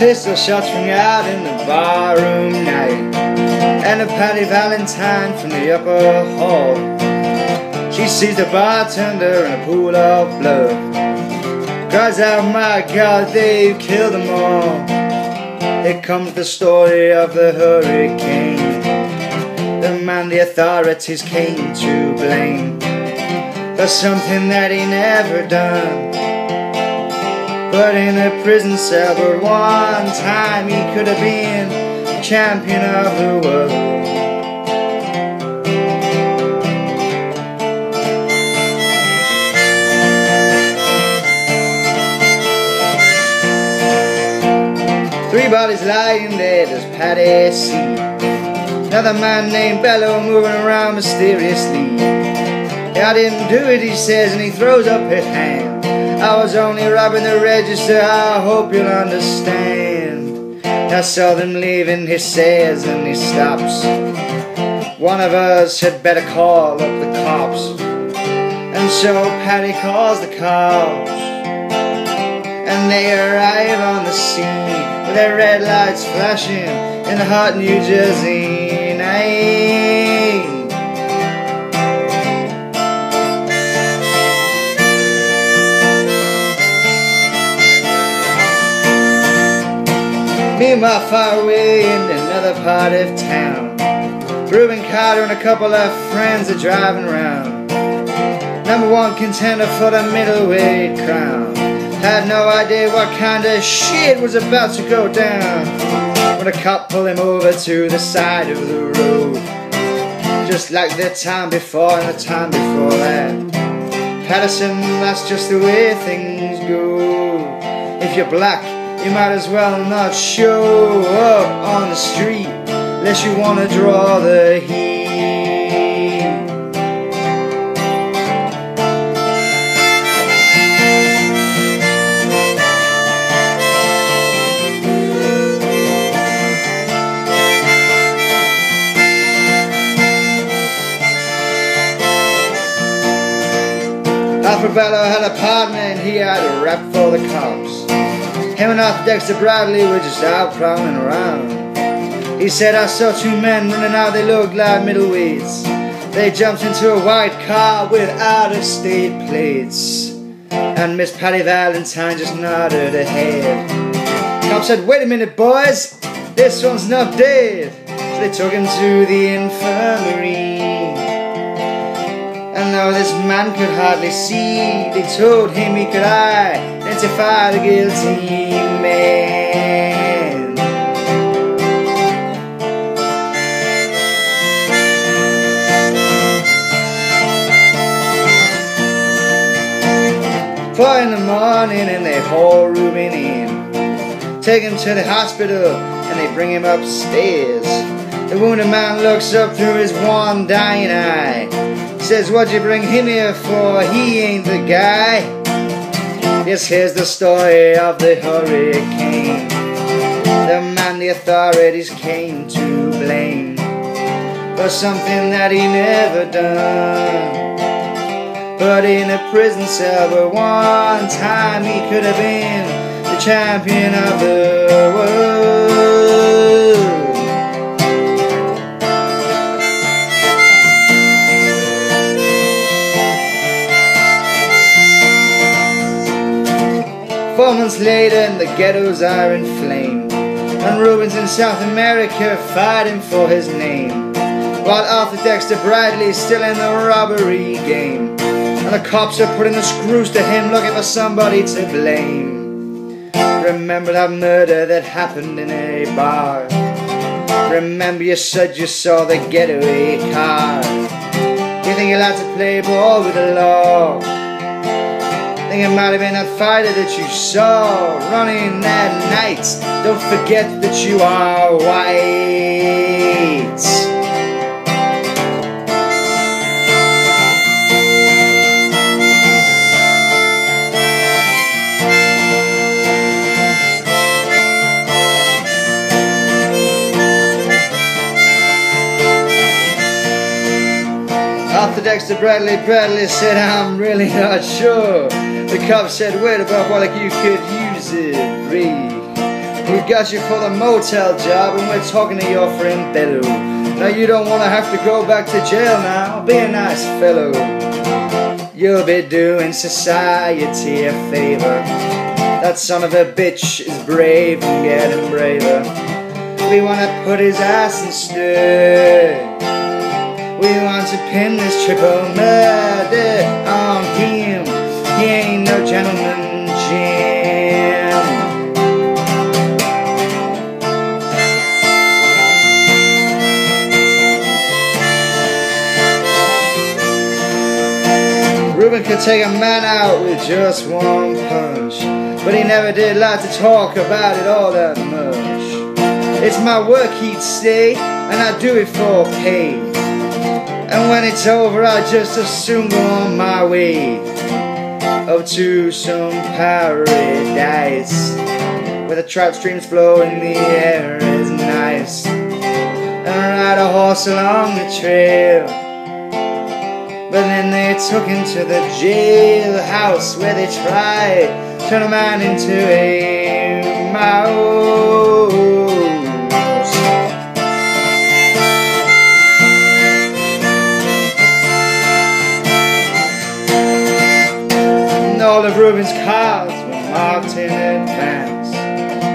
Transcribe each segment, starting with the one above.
Pistol shots ring out in the barroom night, and a Patty Valentine from the upper hall. She sees the bartender in a pool of blood, cries out, "My God, they've killed them all." Here comes the story of the hurricane, the man the authorities came to blame for something that he never done. But in a prison cell, but one time he could have been the champion of the world. Three bodies lying dead as Patty see. Another man named Bello moving around mysteriously. "I didn't do it," he says, and he throws up his hand. "I was only robbing the register, I hope you'll understand." I saw them leaving, he says, and he stops. "One of us had better call up the cops." And so Patty calls the cops, and they arrive on the scene with their red lights flashing in the hot New Jersey night. Meanwhile, far away in another part of town, Rubin Carter and a couple of friends are driving around. #1 contender for the middleweight crown. Had no idea what kind of shit was about to go down when a cop pulled him over to the side of the road. Just like the time before and the time before that. Patterson, that's just the way things go. If you're black, you might as well not show up on the street unless you want to draw the heat. Bello had a partner and he had a rap for the cops. Him and Arthur Dexter Bradley were just out prowling around. He said, "I saw two men running out, they looked like middleweights. They jumped into a white car with out-of-state plates." And Miss Patty Valentine just nodded her head. Cop said, "Wait a minute, boys, this one's not dead." So they took him to the infirmary. And though this man could hardly see, they told him he could identify the guilty man. Four in the morning and they haul Rubin in, take him to the hospital and they bring him upstairs. The wounded man looks up through his one dying eye, says, "What'd you bring him here for? He ain't the guy." Yes, here's the story of the hurricane, the man the authorities came to blame for something that he never done. But in a prison cell, but one time he could have been the champion of the world. Four months later and the ghettos are in flame, and Rubin's in South America fighting for his name, while Arthur Dexter Bradley's still in the robbery game, and the cops are putting the screws to him looking for somebody to blame. Remember that murder that happened in a bar? Remember you said you saw the getaway car? You think you'll have to play ball with the law? Think it might have been that fighter that you saw running that night. Don't forget that you are white. Arthur Dexter Bradley said, "I'm really not sure." The cop said, "Wait about, well, like you could use it, free." We got you for the motel job, and we're talking to your friend Bello. Now you don't want to have to go back to jail now. Be a nice fellow. You'll be doing society a favor. That son of a bitch is brave and getting braver. We want to put his ass in stir. We want to pin this triple murder on him. He ain't no gentleman, Jim. Rubin could take a man out with just one punch, but he never did like to talk about it all that much. It's my work, he'd say, and I do it for pay. And when it's over, I just as soon go on my way up to some paradise where the trout streams flow and the air is nice, and ride a horse along the trail. But then they took him to the jailhouse where they tried to turn a man into a mouse. And all of Rubin's cards were marked in advance.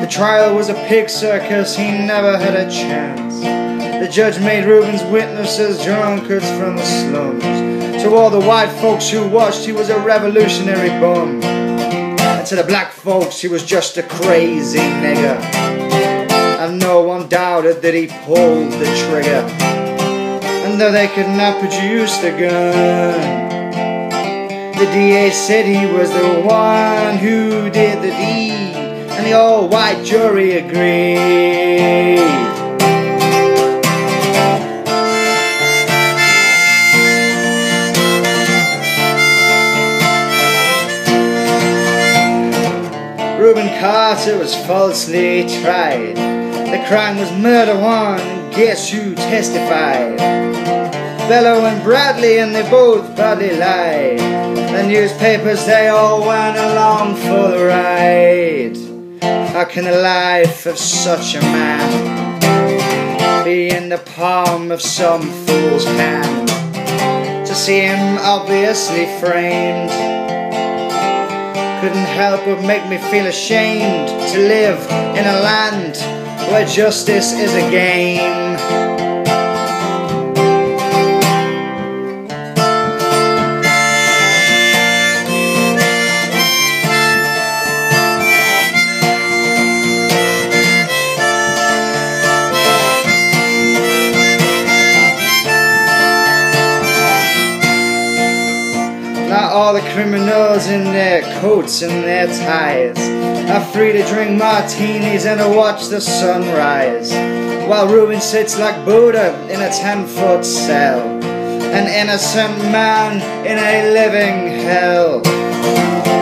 The trial was a pig circus, he never had a chance. The judge made Rubin's witnesses drunkards from the slums. To all the white folks who watched, he was a revolutionary bum. And to the black folks, he was just a crazy nigger. And no one doubted that he pulled the trigger. And though they could not produce the gun, the DA said he was the one who did the deed, and the all-white jury agreed. Rubin Carter was falsely tried. The crime was murder one, and guess who testified? Bello and Bradley, and they both badly lied. The newspapers, they all went along for the ride. How can the life of such a man be in the palm of some fool's hand? To see him obviously framed couldn't help but make me feel ashamed to live in a land where justice is a game. Now all the criminals in their coats and their ties are free to drink martinis and to watch the sunrise, while Rubin sits like Buddha in a 10-foot cell, an innocent man in a living hell.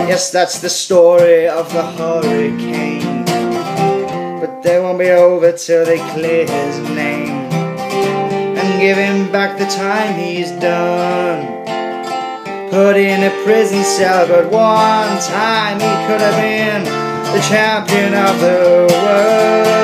Yes, that's the story of the hurricane, but they won't be over till they clear his name and give him back the time he's done. Put in a prison cell, but one time he could have been the champion of the world.